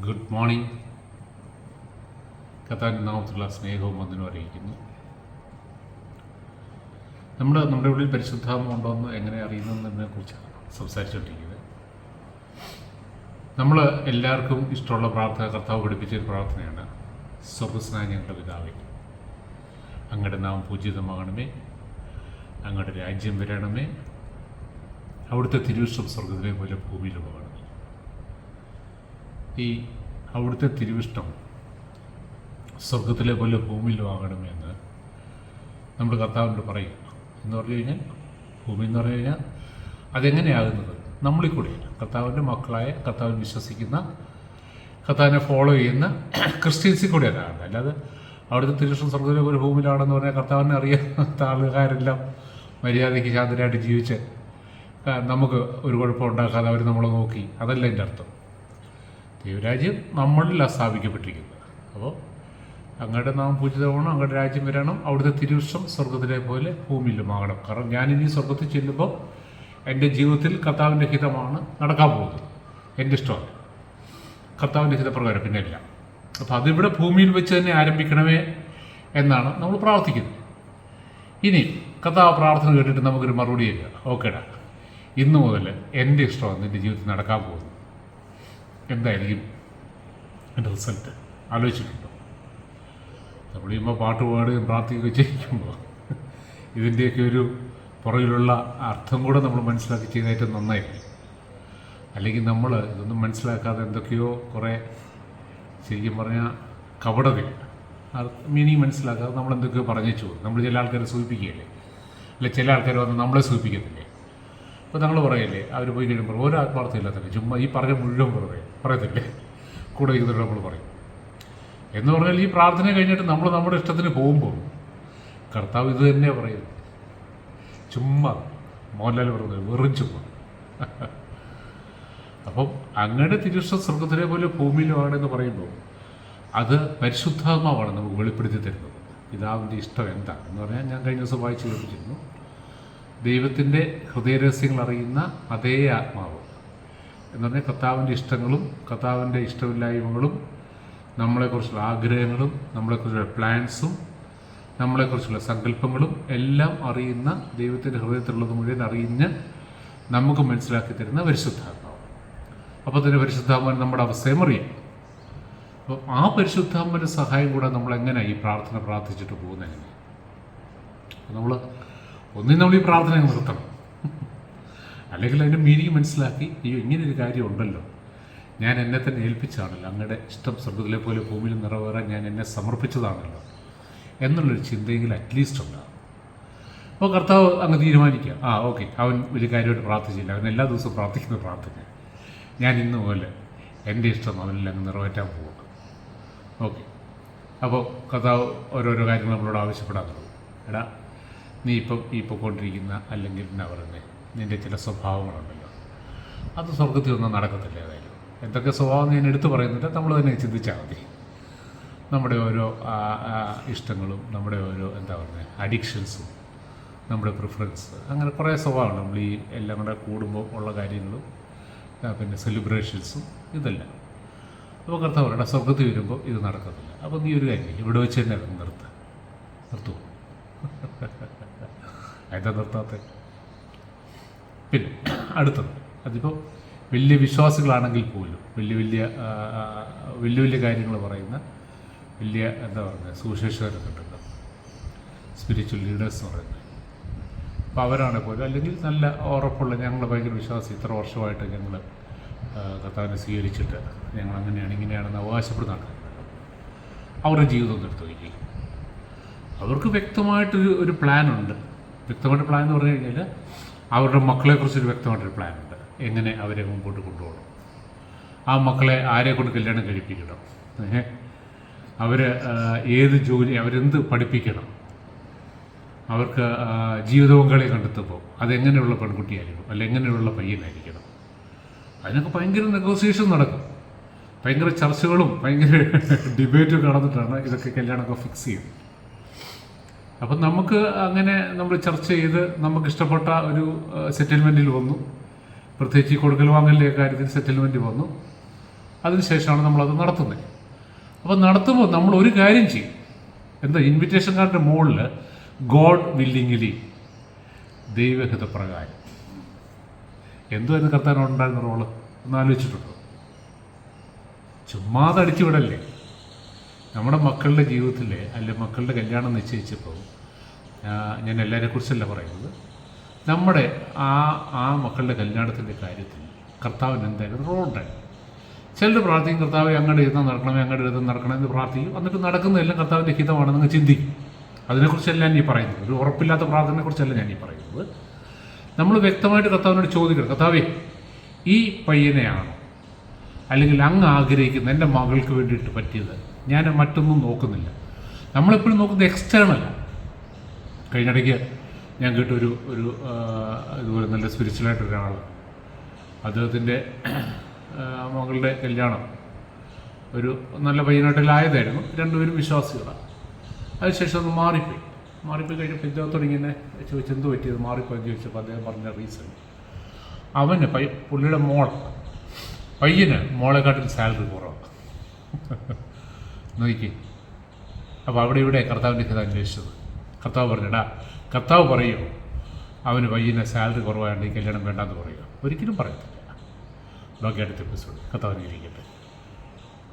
Good morning. കർത്താവിൻ്റെ നാമത്തിലുള്ള സ്നേഹവും വന്ദനവും അറിയിക്കുന്നു. നമ്മുടെ ഉള്ളിൽ പരിശുദ്ധാത്മ ഉണ്ടോയെന്ന് എങ്ങനെ അറിയുന്നതിനെ കുറിച്ചാണ് സംസാരിച്ചുകൊണ്ടിരിക്കുന്നത്. നമ്മൾ എല്ലാവർക്കും ഇഷ്ടമുള്ള പ്രാർത്ഥന കർത്താവ് പഠിപ്പിച്ചൊരു പ്രാർത്ഥനയാണ്, സ്വർഗസ്നായ ഞങ്ങളുടെ പിതാവേ, അങ്ങയുടെ നാമം പൂജിതമാകണമേ, അങ്ങയുടെ രാജ്യം വരണമേ, അവിടുത്തെ തിരുവിഷ്ടം സ്വർഗത്തിലെ പോലെ ഭൂമിയിലുമാകണമേ. ഈ അവിടുത്തെ തിരുവിഷ്ടം സ്വർഗത്തിലെ പോലെ ഭൂമിയിലും ആകണമേ എന്ന് നമ്മൾ കർത്താവിനോട് പറയുക എന്ന് പറഞ്ഞു കഴിഞ്ഞാൽ, ഭൂമി എന്ന് പറഞ്ഞു കഴിഞ്ഞാൽ അതെങ്ങനെയാകുന്നത്? നമ്മളിൽ കൂടെയാണ്. കർത്താവിൻ്റെ മക്കളായ, കർത്താവിൽ വിശ്വസിക്കുന്ന, കർത്താവിനെ ഫോളോ ചെയ്യുന്ന ക്രിസ്ത്യൻസിൽ കൂടെയാണ് ആകുന്നത്. അല്ലാതെ അവിടുത്തെ തിരുവിഷ്ടം സ്വർഗത്തിലെ പോലെ ഭൂമിയിലാണെന്ന് പറഞ്ഞാൽ കർത്താവിനെ അറിയാത്ത ആൾക്കാരെല്ലാം മര്യാദയ്ക്ക് ശാന്തരായിട്ട് ജീവിച്ച് നമുക്ക് ഒരു കുഴപ്പം ഉണ്ടാക്കാതെ അവർ നമ്മളെ നോക്കി, അതല്ല എൻ്റെ അർത്ഥം. ദൈവരാജ്യം നമ്മളിലാണ് സ്ഥാപിക്കപ്പെട്ടിരിക്കുന്നത്. അപ്പോൾ അങ്ങയുടെ നാമം പൂജിതമാകണം, അങ്ങയുടെ രാജ്യം വരണം, അവിടുത്തെ തിരുവിഷ്ടം സ്വർഗത്തിലെ പോലെ ഭൂമിയിലുമാകണം. കാരണം ഞാനിനി സ്വർഗത്തിൽ ചെല്ലുമ്പോൾ എൻ്റെ ജീവിതത്തിൽ കർത്താവിൻ്റെ ഹിതമാണ് നടക്കാൻ പോകുന്നത്. എൻ്റെ ഇഷ്ടമല്ല, കർത്താവിൻ്റെ ഹിതപ്രകാരം പിന്നെ എല്ലാം. അപ്പോൾ അതിവിടെ ഭൂമിയിൽ വെച്ച് തന്നെ ആരംഭിക്കണമേ എന്നാണ് നമ്മൾ പ്രാർത്ഥിക്കുന്നത്. ഇനി കർത്താവ് പ്രാർത്ഥന കേട്ടിട്ട് നമുക്കൊരു മറുപടിയില്ല. ഓക്കേടാ, ഇന്നു മുതൽ എൻ്റെ ഇഷ്ടമാണ് നിൻ്റെ ജീവിതത്തിൽ നടക്കാൻ പോകുന്നത്. എന്തായിരിക്കും എൻ്റെ റിസൾട്ട്? ആലോചിച്ചിട്ടുണ്ടോ? നമ്മൾ ചെയ്യുമ്പോൾ പാട്ട് പാടുകയും പ്രാർത്ഥിക്കുകയും ചെയ്യുമ്പോൾ ഇതിൻ്റെയൊക്കെ ഒരു പുറകിലുള്ള അർത്ഥം കൂടെ നമ്മൾ മനസ്സിലാക്കി ചെയ്ത ഏറ്റവും നന്നായിരിക്കും. അല്ലെങ്കിൽ നമ്മൾ ഇതൊന്നും മനസ്സിലാക്കാതെ എന്തൊക്കെയോ കുറേ ശരിക്കും പറഞ്ഞാൽ കപടതയിൽ മീനിങ് മനസ്സിലാക്കാതെ നമ്മൾ എന്തൊക്കെയോ പറഞ്ഞു പോകും. നമ്മൾ ചില ആൾക്കാരെ സൂചിപ്പിക്കുകയല്ലേ, അല്ലെ ചില ആൾക്കാർ വന്ന് നമ്മളെ സൂചിപ്പിക്കത്തില്ലേ. അപ്പോൾ നമ്മൾ പറയല്ലേ, അവർ പോയി കഴിയുമ്പോൾ ഓരോ ആത്മാർത്ഥമില്ലാത്തല്ലേ, ചുമ്മാ ഈ പറഞ്ഞ മുഴുവൻ പറയത്തില്ലേ, കൂടെ ഇരിക്കുന്നവർ നമ്മൾ പറയും. എന്ന് പറഞ്ഞാൽ ഈ പ്രാർത്ഥന കഴിഞ്ഞിട്ട് നമ്മൾ നമ്മുടെ ഇഷ്ടത്തിന് പോകുമ്പോൾ കർത്താവ് ഇത് തന്നെയാണ് പറയുന്നത്. ചുമ്മാ മോഹൻലാൽ പറഞ്ഞത് വെറും ചുമ്മാ. അപ്പം അങ്ങയുടെ തിരുവിഷ്ടം സ്വർഗത്തിലെ പോലെ ഭൂമിയിലുമാണെന്ന് പറയുമ്പോൾ അത് പരിശുദ്ധാത്മാവാണ് നമുക്ക് വെളിപ്പെടുത്തി തരുന്നത്. പിതാവിൻ്റെ ഇഷ്ടം എന്താണെന്ന് പറഞ്ഞാൽ, ഞാൻ കഴിഞ്ഞ ദിവസം വായിച്ച് കേൾപ്പിച്ചിരുന്നു, ദൈവത്തിൻ്റെ ഹൃദയരഹസ്യങ്ങൾ അറിയുന്ന അതേ ആത്മാവ് എന്ന് പറഞ്ഞാൽ കർത്താവിൻ്റെ ഇഷ്ടങ്ങളും കർത്താവിൻ്റെ ഇഷ്ടമില്ലായ്മകളും നമ്മളെക്കുറിച്ചുള്ള ആഗ്രഹങ്ങളും നമ്മളെക്കുറിച്ചുള്ള പ്ലാൻസും നമ്മളെക്കുറിച്ചുള്ള സങ്കല്പങ്ങളും എല്ലാം അറിയുന്ന, ദൈവത്തിൻ്റെ ഹൃദയത്തിലുള്ളത് മുഴുവൻ അറിഞ്ഞ് നമുക്ക് മനസ്സിലാക്കി തരുന്ന പരിശുദ്ധാത്മാവ്. അപ്പോൾ തന്നെ പരിശുദ്ധാത്മാവിന് നമ്മുടെ അവസ്ഥയും അറിയാം. അപ്പോൾ ആ പരിശുദ്ധാത്മാവിൻ്റെ സഹായം കൂടെ നമ്മളെങ്ങനെയാണ് ഈ പ്രാർത്ഥന പ്രാർത്ഥിച്ചിട്ട് പോകുന്നതെങ്ങനെ? നമ്മൾ നമ്മൾ ഈ പ്രാർത്ഥന നിർത്തണം, അല്ലെങ്കിൽ അതിൻ്റെ മീനിങ് മനസ്സിലാക്കി, അയ്യോ ഇങ്ങനൊരു കാര്യം ഉണ്ടല്ലോ, ഞാൻ എന്നെ തന്നെ ഏൽപ്പിച്ചാണല്ലോ, അങ്ങയുടെ ഇഷ്ടം സ്വർഗത്തിലെ പോലെ ഭൂമിയിൽ നിറവേറാൻ ഞാൻ എന്നെ സമർപ്പിച്ചതാണല്ലോ എന്നുള്ളൊരു ചിന്തയെങ്കിലും അറ്റ്ലീസ്റ്റ് ഉണ്ടാകും. അപ്പോൾ കർത്താവ് അങ്ങ് തീരുമാനിക്കുക, ഓക്കെ, അവൻ വലിയ കാര്യമായിട്ട് പ്രാർത്ഥിച്ചില്ല, അവൻ എല്ലാ ദിവസവും പ്രാർത്ഥിക്കുന്ന പ്രാർത്ഥന, ഞാൻ ഇന്ന് പോലെ എൻ്റെ ഇഷ്ടം അവനെല്ലാം അങ്ങ് നിറവേറ്റാൻ പോവുക. ഓക്കെ, അപ്പോൾ കർത്താവ് ഓരോരോ കാര്യങ്ങൾ നമ്മളോട് ആവശ്യപ്പെടാൻ തുടങ്ങും. എടാ, നീ ഇപ്പം ഈ പൊയ്ക്കൊണ്ടിരിക്കുന്ന, അല്ലെങ്കിൽ എന്നാ പറയുന്നത്, നിൻ്റെ ചില സ്വഭാവങ്ങളുണ്ടല്ലോ, അത് സ്വർഗത്തിൽ ഒന്നും നടക്കത്തില്ല. ഏതായാലും എന്തൊക്കെ സ്വഭാവം ഞാൻ എടുത്തു പറയുന്നില്ല, നമ്മൾ തന്നെ ചിന്തിച്ചാൽ മതി. നമ്മുടെ ഓരോ ഇഷ്ടങ്ങളും, നമ്മുടെ ഓരോ എന്താ പറയുന്നത് അഡിക്ഷൻസും, നമ്മുടെ പ്രിഫറൻസ്, അങ്ങനെ കുറേ സ്വഭാവമാണ്. നമ്മൾ ഈ എല്ലാം കൂടെ കൂടുമ്പോൾ ഉള്ള കാര്യങ്ങളും പിന്നെ സെലിബ്രേഷൻസും ഇതെല്ലാം. അപ്പോൾ കർത്താവ് പറയണം, സ്വർഗത്തിൽ വരുമ്പോൾ ഇത് നടക്കത്തില്ല. അപ്പോൾ നീ ഒരു കാര്യം ഇവിടെ വെച്ച് തന്നെ നിർത്തുമോ? എന്താ നിർത്താത്ത? പിന്നെ അടുത്തത്, അതിപ്പോൾ വലിയ വിശ്വാസികളാണെങ്കിൽ പോലും വലിയ വലിയ കാര്യങ്ങൾ പറയുന്ന വലിയ എന്താ പറയുന്നത് സുവിശേഷകരൊക്കെ ഉണ്ടല്ലോ, സ്പിരിച്വൽ ലീഡേഴ്സ് എന്ന് പറയുന്നത്. അപ്പോൾ അവരാണെങ്കിൽ പോലും, അല്ലെങ്കിൽ നല്ല ഉറപ്പുള്ള, ഞങ്ങൾ ഭയങ്കര വിശ്വാസം, ഇത്ര വർഷമായിട്ട് ഞങ്ങൾ കർത്താവിനെ സ്വീകരിച്ചിട്ട് ഞങ്ങൾ അങ്ങനെയാണ് ഇങ്ങനെയാണെന്ന് അവകാശപ്പെടുന്ന ആൾക്കാരുണ്ടല്ലോ, അവരുടെ ജീവിതം എടുത്തു നോക്കി. അവർക്ക് വ്യക്തമായിട്ടൊരു പ്ലാനുണ്ട്. വ്യക്തമായിട്ട് പ്ലാൻ എന്ന് പറഞ്ഞു കഴിഞ്ഞാൽ അവരുടെ മക്കളെക്കുറിച്ചൊരു വ്യക്തമായിട്ടൊരു പ്ലാനുണ്ട്, എങ്ങനെ അവരെ മുമ്പോട്ട് കൊണ്ടുപോകണം, ആ മക്കളെ ആരെ കൊണ്ട് കല്യാണം കഴിപ്പിക്കണം, അവർ ഏത് ജോലി, അവരെന്ത് പഠിപ്പിക്കണം, അവർക്ക് ജീവിത പങ്കാളിയെ കണ്ടെത്തുമ്പോൾ അതെങ്ങനെയുള്ള പെൺകുട്ടിയായിരിക്കും, അല്ല എങ്ങനെയുള്ള പയ്യനായിരിക്കണം. അതിനൊക്കെ ഭയങ്കര നെഗോസിയേഷൻ നടക്കും, ഭയങ്കര ചർച്ചകളും ഭയങ്കര ഡിബേറ്റും നടന്നിട്ടാണ് ഇതൊക്കെ കല്യാണമൊക്കെ ഫിക്സ് ചെയ്യുന്നത്. അപ്പം നമുക്ക് അങ്ങനെ നമ്മൾ ചർച്ച ചെയ്ത് നമുക്കിഷ്ടപ്പെട്ട ഒരു സെറ്റിൽമെൻറ്റിൽ വന്നു. പ്രത്യേകിച്ച് ഈ കൊടുക്കൽ വാങ്ങലിൻ്റെ കാര്യത്തിൽ സെറ്റിൽമെൻറ്റ് വന്നു. അതിനുശേഷമാണ് നമ്മളത് നടത്തുന്നത്. അപ്പോൾ നടത്തുമ്പോൾ നമ്മൾ ഒരു കാര്യം ചെയ്യും. എന്താ, ഇൻവിറ്റേഷൻ കാർഡിൻ്റെ മുകളിൽ ഗോഡ് വില്ലിങ്ങിലി, ദൈവഹിതപ്രകാരം. എന്തുമായിരുന്നു കർത്താവിനുണ്ടായിരുന്ന റോള് ഒന്ന് ആലോചിച്ചിട്ടുണ്ടോ? ചുമ്മാതെ അടിച്ചു വിടല്ലേ. നമ്മുടെ മക്കളുടെ ജീവിതത്തിലെ അല്ലെങ്കിൽ മക്കളുടെ കല്യാണം നിശ്ചയിച്ചപ്പോൾ ഞാൻ എല്ലാവരെ കുറിച്ചല്ല പറയുന്നത്, നമ്മുടെ ആ മക്കളുടെ കല്യാണത്തിൻ്റെ കാര്യത്തിൽ കർത്താവിന് എന്തായാലും റോളുണ്ടായിരുന്നു. ചിലർ പ്രാർത്ഥിക്കും, കർത്താവ് അങ്ങോട്ട് എഴുതാൻ നടക്കണമേ, അങ്ങോട്ട് എഴുതാൻ നടക്കണമെന്ന് പ്രാർത്ഥിക്കും. എന്നിട്ട് നടക്കുന്നതെല്ലാം കർത്താവിൻ്റെ ഹിതമാണെന്ന് നിങ്ങൾ ചിന്തിക്കും. അതിനെക്കുറിച്ചല്ല ഞാൻ ഈ പറയുന്നത്, ഒരു ഉറപ്പില്ലാത്ത പ്രാർത്ഥനയെക്കുറിച്ചല്ല ഞാൻ ഈ പറയുന്നത്. നമ്മൾ വ്യക്തമായിട്ട് കർത്താവിനോട് ചോദിക്കണം, കർത്താവേ ഈ പയ്യനെയാണോ അല്ലെങ്കിൽ അങ്ങ് ആഗ്രഹിക്കുന്ന എൻ്റെ മകൾക്ക് വേണ്ടിയിട്ട് പറ്റിയത്, ഞാൻ മറ്റൊന്നും നോക്കുന്നില്ല. നമ്മളെപ്പോഴും നോക്കുന്നത് എക്സ്റ്റേണല്ല. കഴിഞ്ഞിടയ്ക്ക് ഞാൻ കേട്ടൊരു ഇതുപോലെ നല്ല സ്പിരിച്വലായിട്ടൊരാൾ, അദ്ദേഹത്തിൻ്റെ മകളുടെ കല്യാണം ഒരു നല്ല പയ്യനായിട്ടിലായതായിരുന്നു. രണ്ടുപേരും വിശ്വാസികളാണ്. അതിനുശേഷം ഒന്ന് മാറിപ്പോയി കഴിഞ്ഞപ്പോൾ ഇദ്ദേഹത്തോട് ഇങ്ങനെ ചോദിച്ചു, എന്ത് പറ്റിയത് മാറിപ്പോയെന്ന് ചോദിച്ചപ്പോൾ അദ്ദേഹം പറഞ്ഞ റീസൺ, അവന് പുള്ളിയുടെ പയ്യന് മോളെക്കാട്ടിൽ സാലറി കുറവാണ്. നോക്കി. അപ്പോൾ അവിടെ ഇവിടെ കർത്താവിൻ്റെ കഥ അന്വേഷിച്ചത്. കർത്താവ് പറഞ്ഞിടാ, കർത്താവ് പറയുമോ അവന് പയ്യന് സാലറി കുറവായതുകൊണ്ട് ഈ കല്യാണം വേണ്ടാന്ന് പറയുമോ? ഒരിക്കലും പറയത്തില്ല. ബാക്കി അടുത്ത എപ്പിസോഡ്. കർത്താവിനെ ഇരിക്കട്ടെ.